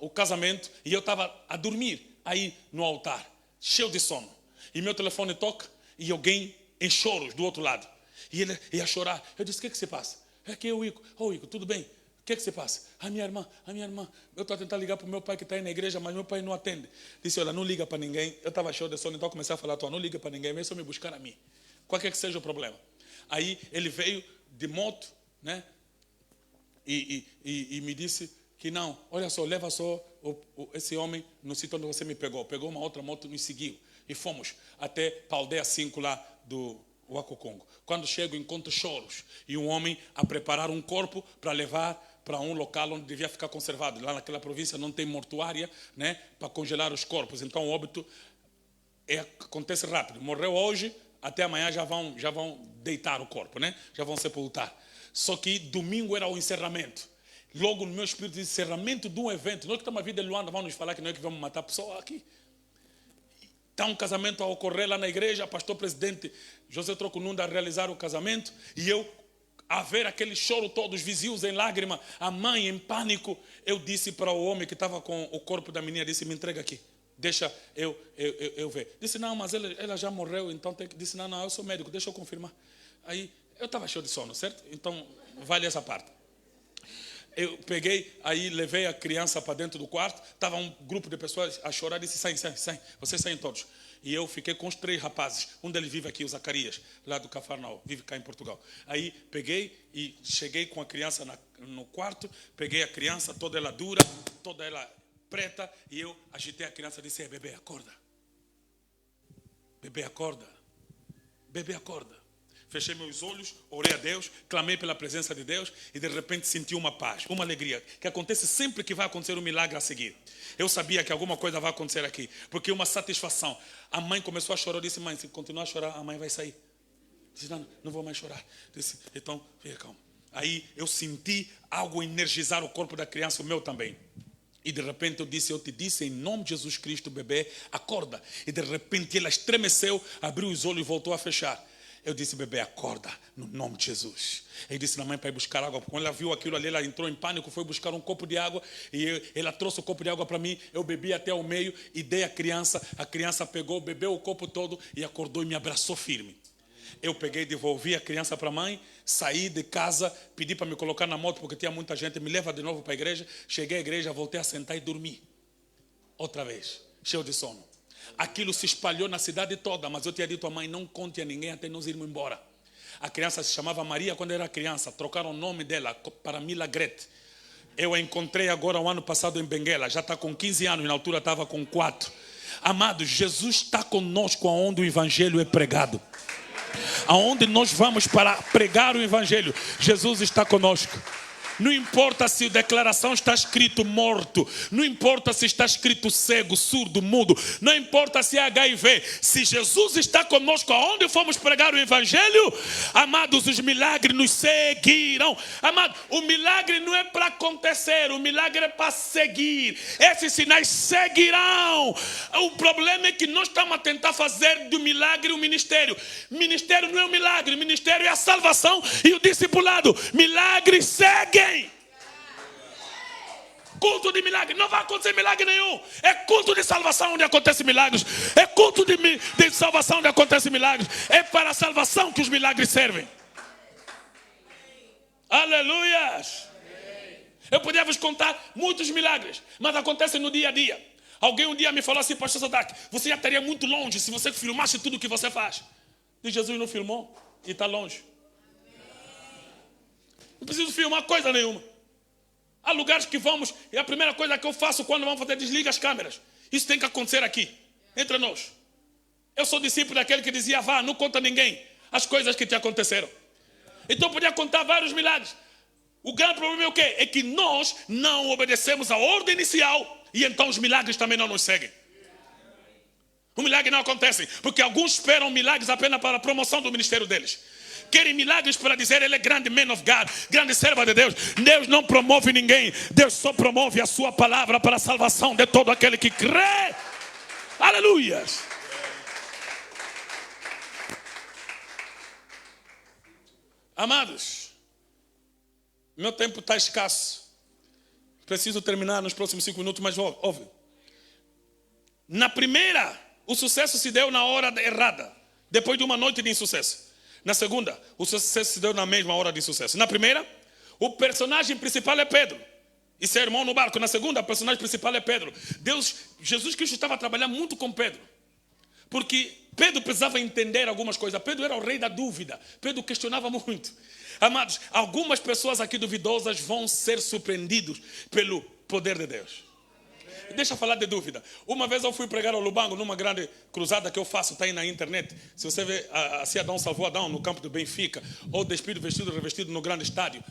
o casamento, e eu estava a dormir aí no altar, cheio de sono. E meu telefone toca, e alguém em choros do outro lado. E ele ia chorar. Eu disse, o que se passa? É que eu, Ico. Ico, tudo bem? O que se passa? A minha irmã. Eu estou a tentar ligar para o meu pai que está aí na igreja, mas meu pai não atende. Disse, olha, não liga para ninguém. Eu estava cheio de sono, então comecei a falar, não liga para ninguém, vem só me buscar a mim. Qualquer que seja o problema. Aí ele veio de moto, né? E me disse que não, olha só, leva só esse homem no sítio onde você me pegou. Pegou uma outra moto e me seguiu. E fomos até para a aldeia 5 lá do Wakukungo. Quando chego, encontro choros. E um homem a preparar um corpo para levar para um local onde devia ficar conservado. Lá naquela província não tem mortuária, né, para congelar os corpos. Então o óbito acontece rápido. Morreu hoje, até amanhã já vão deitar o corpo, né? Já vão sepultar. Só que domingo era o encerramento. Logo no meu espírito, encerramento de um evento. Nós que estamos a vida de Luanda, vamos nos falar que não é que vamos matar pessoa aqui. Está um casamento a ocorrer lá na igreja, pastor presidente José Trocununda a realizar o casamento, e eu, a ver aquele choro todo, os vizinhos em lágrima, a mãe em pânico, eu disse para o homem que estava com o corpo da menina, disse, me entrega aqui, deixa eu ver. Disse, não, mas ela já morreu, então tem que... Disse, não, eu sou médico, deixa eu confirmar. Aí, eu estava cheio de sono, certo? Então, vale essa parte. Eu peguei, aí levei a criança para dentro do quarto, estava um grupo de pessoas a chorar, disse, saem, vocês saem todos. E eu fiquei com os 3 rapazes, um deles vive aqui, o Zacarias, lá do Cafarnaum, vive cá em Portugal. Aí peguei e cheguei com a criança no quarto, peguei a criança, toda ela dura, toda ela preta, e eu agitei a criança e disse, bebê, acorda. Bebê, acorda. Bebê, acorda. Fechei meus olhos, orei a Deus, clamei pela presença de Deus e de repente senti uma paz, uma alegria, que acontece sempre que vai acontecer um milagre a seguir. Eu sabia que alguma coisa vai acontecer aqui, porque uma satisfação. A mãe começou a chorar, eu disse, mãe, se continuar a chorar, a mãe vai sair. Disse, não vou mais chorar. Disse, então, fica calmo. Aí eu senti algo energizar o corpo da criança, o meu também. E de repente eu te disse em nome de Jesus Cristo, bebê, acorda. E de repente ela estremeceu, abriu os olhos e voltou a fechar. Eu disse, bebê, acorda, no nome de Jesus. Ele disse na mãe para ir buscar água. Quando ela viu aquilo ali, ela entrou em pânico, foi buscar um copo de água. E ela trouxe o copo de água para mim. Eu bebi até o meio e dei à criança. A criança pegou, bebeu o copo todo e acordou e me abraçou firme. Eu peguei, devolvi a criança para a mãe, saí de casa, pedi para me colocar na moto, porque tinha muita gente, me leva de novo para a igreja. Cheguei à igreja, voltei a sentar e dormi. Outra vez, cheio de sono. Aquilo se espalhou na cidade toda, mas eu tinha dito à mãe, não conte a ninguém até nós irmos embora. A criança se chamava Maria quando era criança, trocaram o nome dela para Milagrete. Eu a encontrei agora o ano passado em Benguela, já está com 15 anos, na altura estava com 4. Amados, Jesus está conosco aonde o evangelho é pregado. Aonde nós vamos para pregar o evangelho, Jesus está conosco. Não importa se a declaração está escrito morto, não importa se está escrito cego, surdo, mudo, não importa se é HIV, se Jesus está conosco aonde fomos pregar o evangelho, amados, os milagres nos seguirão. Amados, o milagre não é para acontecer, o milagre é para seguir. Esses sinais seguirão. O problema é que nós estamos a tentar fazer do milagre um ministério. Ministério não é um milagre, o ministério é a salvação e o discipulado. Milagres seguem. Culto de milagre, não vai acontecer milagre nenhum. É culto de salvação onde acontece milagres. É culto de salvação onde acontece milagres. É para a salvação que os milagres servem. Aleluias. Eu podia vos contar muitos milagres, mas acontecem no dia a dia. Alguém um dia me falou assim, pastor Sadak, você já estaria muito longe se você filmasse tudo o que você faz. E Jesus não filmou e está longe. Não preciso filmar coisa nenhuma. Há lugares que vamos, e a primeira coisa que eu faço quando vamos fazer, desliga as câmeras. Isso tem que acontecer aqui, entre nós. Eu sou discípulo daquele que dizia, vá, não conta a ninguém as coisas que te aconteceram. Então eu podia contar vários milagres. O grande problema é o quê? É que nós não obedecemos a ordem inicial e então os milagres também não nos seguem. O milagre não acontece porque alguns esperam milagres apenas para a promoção do ministério deles. Querem milagres para dizer, ele é grande man of God, grande serva de Deus. Deus não promove ninguém. Deus só promove a sua palavra para a salvação de todo aquele que crê. Aleluia. Amados, meu tempo está escasso. Preciso terminar nos próximos 5 minutos, mas ouve. Na primeira, o sucesso se deu na hora errada, depois de uma noite de insucesso. Na segunda, o sucesso se deu na mesma hora de sucesso. Na primeira, o personagem principal é Pedro e seu irmão no barco. Na segunda, o personagem principal é Pedro. Jesus Cristo estava trabalhando muito com Pedro, porque Pedro precisava entender algumas coisas. Pedro era o rei da dúvida. Pedro questionava muito. Amados, algumas pessoas aqui duvidosas vão ser surpreendidos pelo poder de Deus. Deixa eu falar de dúvida. Uma vez eu fui pregar ao Lubango, numa grande cruzada que eu faço, está aí na internet. Se você vê a Adão salvou Adão no campo do Benfica, ou Despido, Vestido, Revestido no grande estádio.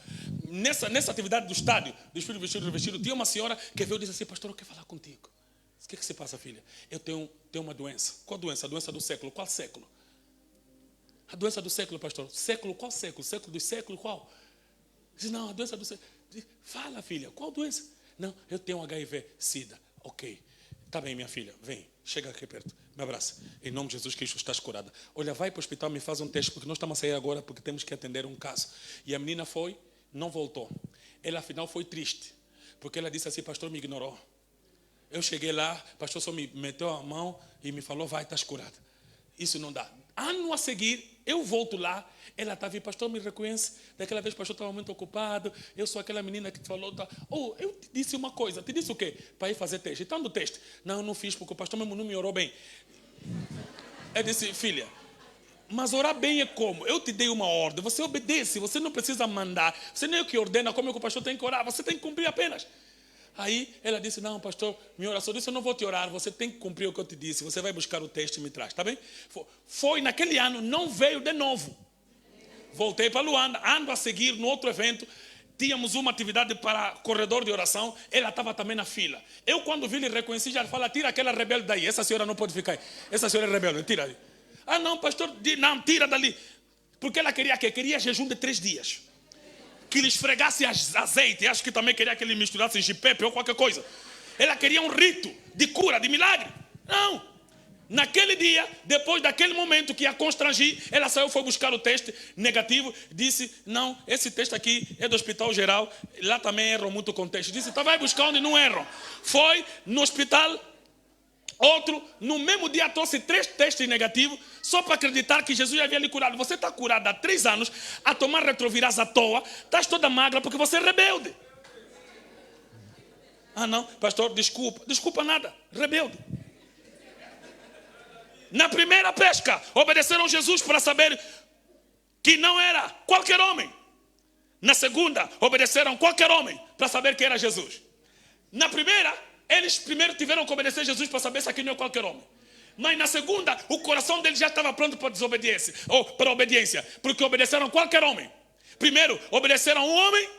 Nessa atividade do estádio, Despido, Vestido, Revestido, tinha uma senhora que veio e disse assim, pastor, eu quero falar contigo. O que se passa, filha? Eu tenho uma doença. Qual doença? A doença do século. Qual século? A doença do século, pastor. Século, qual século? Século dos séculos, qual? Diz, não, a doença do século. Diz, fala, filha, qual doença? Não, eu tenho HIV, SIDA. Ok, tá bem, minha filha, vem, chega aqui perto, me abraça. Em nome de Jesus Cristo, estás curada. Olha, vai para o hospital, me faz um teste, porque nós estamos a sair agora, porque temos que atender um caso. E a menina foi, não voltou. Ela, afinal, foi triste, porque ela disse assim, pastor, me ignorou. Eu cheguei lá, pastor só me meteu a mão e me falou, vai, estás curada. Isso não dá. Ano a seguir, eu volto lá, ela estava aí, pastor, me reconhece. Daquela vez o pastor estava muito ocupado, eu sou aquela menina que te falou. Tá. Oh, eu te disse uma coisa, te disse o quê? Para ir fazer teste. Então, no teste, não fiz, porque o pastor mesmo não me orou bem. Eu disse, filha, mas orar bem é como? Eu te dei uma ordem, você obedece, você não precisa mandar, você nem é o que ordena, como é que o pastor tem que orar, você tem que cumprir apenas. Aí ela disse, não, pastor, minha oração disse, eu não vou te orar, você tem que cumprir o que eu te disse, você vai buscar o texto e me traz, tá bem? Foi naquele ano, não veio de novo. Voltei para Luanda, ano a seguir, no outro evento, tínhamos uma atividade para corredor de oração, ela estava também na fila. Eu quando vi, lhe reconheci, já fala, tira aquela rebelde daí, essa senhora não pode ficar aí, essa senhora é rebelde, tira aí. Ah não, pastor, não, tira dali. Porque ela queria o quê? Queria jejum de 3 dias. Que lhe esfregasse azeite, acho que também queria que lhe misturasse gipepe ou qualquer coisa. Ela queria um rito de cura, de milagre. Não. Naquele dia, depois daquele momento que a constrangi, ela saiu, foi buscar o teste negativo, disse, não, esse teste aqui é do Hospital Geral, lá também erram muito com teste. Disse, então vai buscar onde não erram. Foi no hospital, outro, no mesmo dia trouxe 3 testes negativos, só para acreditar que Jesus havia lhe curado. Você está curado há 3 anos, a tomar retrovirais à toa, estás toda magra porque você é rebelde. Ah não, pastor, desculpa nada, rebelde. Na primeira pesca, obedeceram Jesus para saber que não era qualquer homem. Na segunda, obedeceram qualquer homem para saber que era Jesus. Na primeira, eles primeiro tiveram que obedecer Jesus para saber se aqui não é qualquer homem. Mas na segunda, o coração deles já estava pronto para desobediência, ou para obediência, porque obedeceram qualquer homem. Primeiro, obedeceram um homem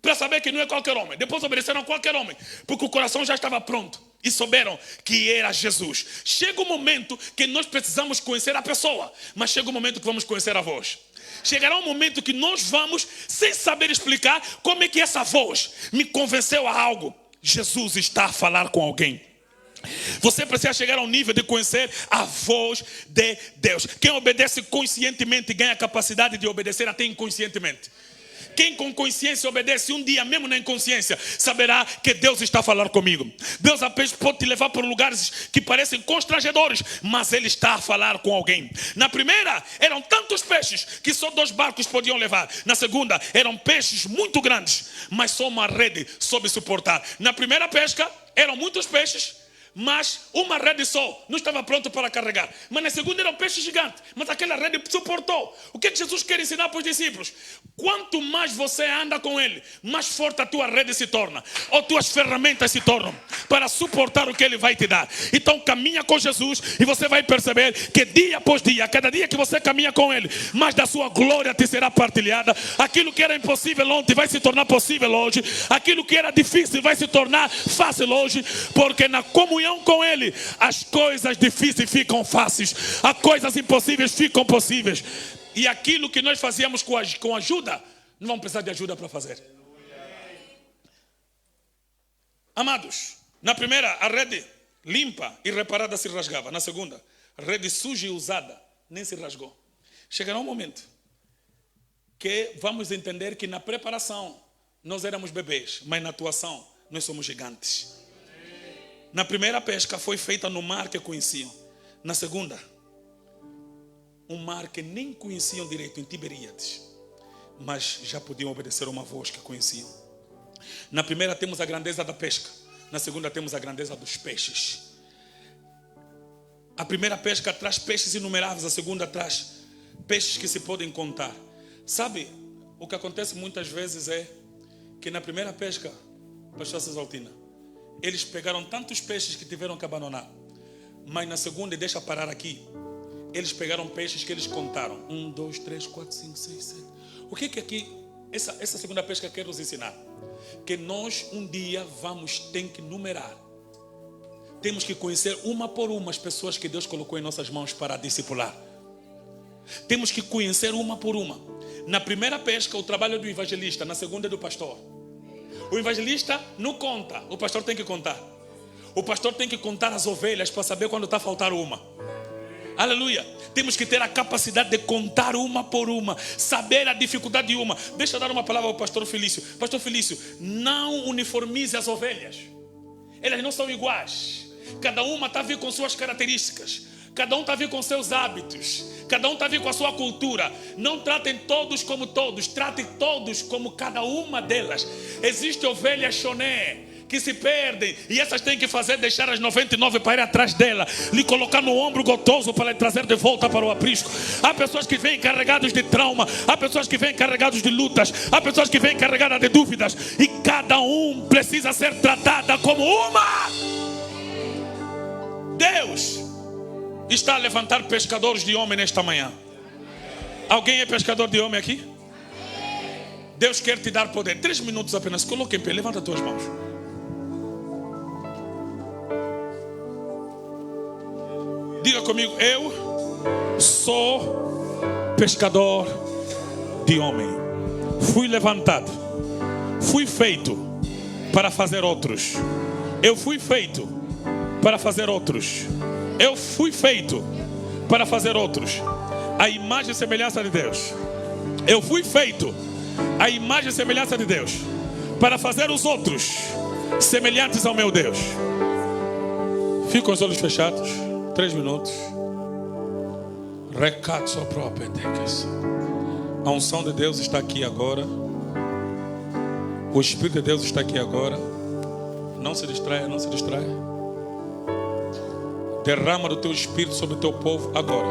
para saber que não é qualquer homem. Depois obedeceram qualquer homem, porque o coração já estava pronto e souberam que era Jesus. Chega um momento que nós precisamos conhecer a pessoa, mas chega um momento que vamos conhecer a voz. Chegará um momento que nós vamos, sem saber explicar como é que essa voz me convenceu a algo. Jesus está a falar com alguém. Você precisa chegar ao nível de conhecer a voz de Deus. Quem obedece conscientemente ganha a capacidade de obedecer até inconscientemente. Quem com consciência obedece um dia, mesmo na inconsciência, saberá que Deus está a falar comigo. Deus apenas pode te levar para lugares que parecem constrangedores, mas Ele está a falar com alguém. Na primeira, eram tantos peixes que só 2 barcos podiam levar. Na segunda, eram peixes muito grandes, mas só uma rede soube suportar. Na primeira pesca, eram muitos peixes, mas uma rede só não estava pronto para carregar. Mas na segunda era um peixe gigante, mas aquela rede suportou. O que Jesus quer ensinar para os discípulos? Quanto mais você anda com Ele, mais forte a tua rede se torna, ou tuas ferramentas se tornam, para suportar o que Ele vai te dar. Então caminha com Jesus e você vai perceber que dia após dia, cada dia que você caminha com Ele, mais da sua glória te será partilhada. Aquilo que era impossível ontem vai se tornar possível hoje. Aquilo que era difícil vai se tornar fácil hoje, porque na comunhão com Ele, as coisas difíceis ficam fáceis, as coisas impossíveis ficam possíveis. E aquilo que nós fazíamos com ajuda, não vamos precisar de ajuda para fazer. Amados, na primeira, a rede limpa e reparada se rasgava. Na segunda, a rede suja e usada nem se rasgou. Chegará um momento que vamos entender que na preparação nós éramos bebês, mas na atuação nós somos gigantes. Na primeira pesca foi feita no mar que conheciam. Na segunda, um mar que nem conheciam direito, em Tiberíades, mas já podiam obedecer a uma voz que conheciam. Na primeira temos a grandeza da pesca, na segunda temos a grandeza dos peixes. A primeira pesca traz peixes inumeráveis, a segunda traz peixes que se podem contar. Sabe, o que acontece muitas vezes é que na primeira pesca, pastor Cesaltina, eles pegaram tantos peixes que tiveram que abandonar. Mas na segunda, e deixa parar aqui, eles pegaram peixes que eles contaram. 1, 2, 3, 4, 5, 6, 7. O que aqui, essa segunda pesca quer nos ensinar? Que nós um dia vamos ter que numerar. Temos que conhecer uma por uma as pessoas que Deus colocou em nossas mãos para discipular. Temos que conhecer uma por uma. Na primeira pesca, o trabalho é do evangelista. Na segunda é do pastor. O evangelista não conta, o pastor tem que contar. O pastor tem que contar as ovelhas para saber quando está a faltar uma. Aleluia. Temos que ter a capacidade de contar uma por uma, saber a dificuldade de uma. Deixa eu dar uma palavra ao pastor Felício. Pastor Felício, não uniformize as ovelhas. Elas não são iguais. Cada uma está a vir com suas características. Cada um está a vir com seus hábitos. Cada um está a vir com a sua cultura. Não tratem todos como todos. Tratem todos como cada uma delas. Existem ovelhas choné que se perdem, e essas têm que fazer, deixar as 99 para ir atrás dela, lhe colocar no ombro gotoso para lhe trazer de volta para o aprisco. Há pessoas que vêm carregadas de trauma, há pessoas que vêm carregadas de lutas, há pessoas que vêm carregadas de dúvidas, e cada um precisa ser tratada como uma. Deus está a levantar pescadores de homem nesta manhã. Alguém é pescador de homem aqui? Deus quer te dar poder. 3 minutos apenas, coloque em pé, levanta as tuas mãos. Diga comigo, eu sou pescador de homem. Fui levantado, fui feito para fazer outros. Eu fui feito para fazer outros. Eu fui feito para fazer outros. A imagem e semelhança de Deus. Eu fui feito a imagem e semelhança de Deus para fazer os outros semelhantes ao meu Deus. Fique com os olhos fechados. 3 minutos. A unção de Deus está aqui agora. O Espírito de Deus está aqui agora. Não se distraia, não se distraia. Derrama do teu Espírito sobre o teu povo agora.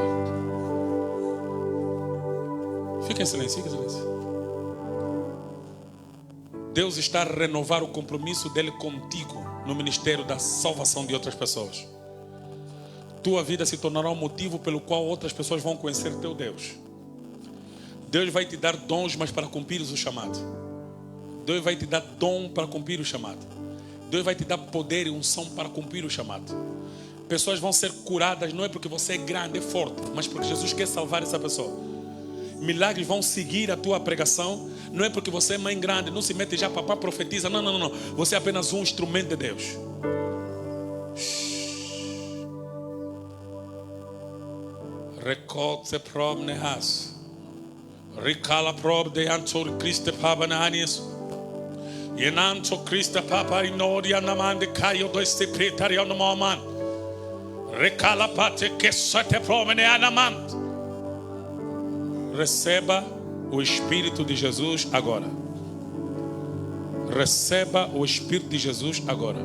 Fica em silêncio, fica em silêncio. Deus está a renovar o compromisso dele contigo no ministério da salvação de outras pessoas. Tua vida se tornará um motivo pelo qual outras pessoas vão conhecer teu Deus. Deus vai te dar dons, mas para cumprir o chamado. Deus vai te dar dom para cumprir o chamado. Deus vai te dar poder e unção para cumprir o chamado. Pessoas vão ser curadas, não é porque você é grande, é forte, mas porque Jesus quer salvar essa pessoa. Milagres vão seguir a tua pregação, não é porque você é mãe grande, não se mete já, papá profetiza, não. Você é apenas um instrumento de Deus. Record se prob nehas. Recala prob de antor Christe papa nanis. Yenanto Christe papa inoria namande caio do este pretario no moment. Recala pate que sete prob neanamant. Receba o Espírito de Jesus agora. Receba o Espírito de Jesus agora.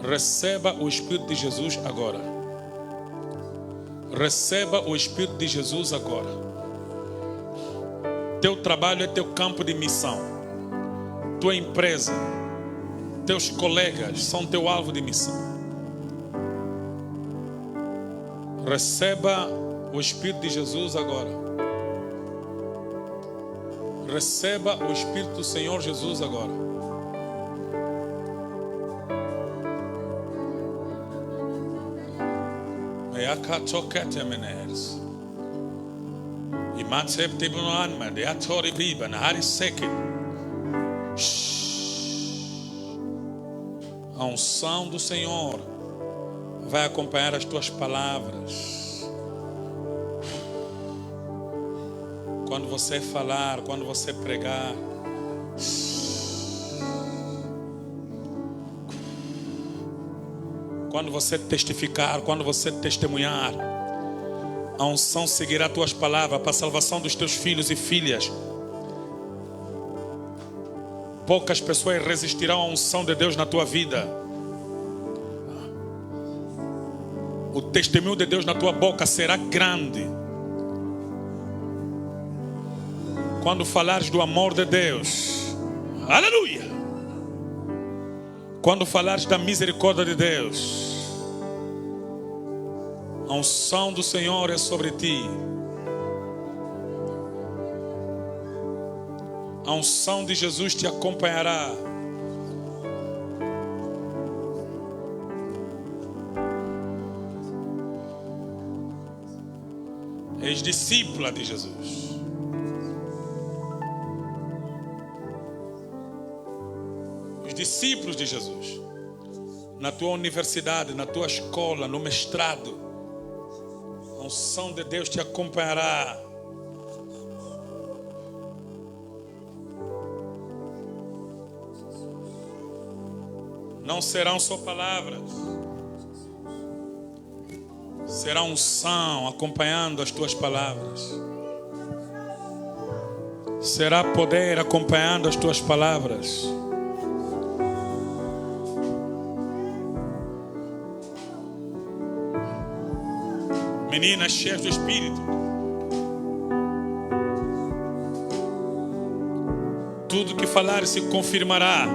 Receba o Espírito de Jesus agora. Receba o Espírito de Jesus agora. Teu trabalho é teu campo de missão. Tua empresa, teus colegas são teu alvo de missão. Receba o Espírito de Jesus agora. Receba o Espírito do Senhor Jesus agora. A unção do Senhor vai acompanhar as tuas palavras. Quando você falar, quando você pregar, quando você testificar, quando você testemunhar, a unção seguirá tuas palavras para a salvação dos teus filhos e filhas. Poucas pessoas resistirão à unção de Deus na tua vida. O testemunho de Deus na tua boca será grande. Quando falares do amor de Deus, aleluia! Quando falares da misericórdia de Deus, a unção do Senhor é sobre ti. A unção de Jesus te acompanhará. És discípula de Jesus. Os discípulos de Jesus, na tua universidade, na tua escola, no mestrado, a unção de Deus te acompanhará. Não serão só palavras, será unção acompanhando as tuas palavras. Será poder acompanhando as tuas palavras. Meninas cheias do Espírito, tudo que falares se confirmará.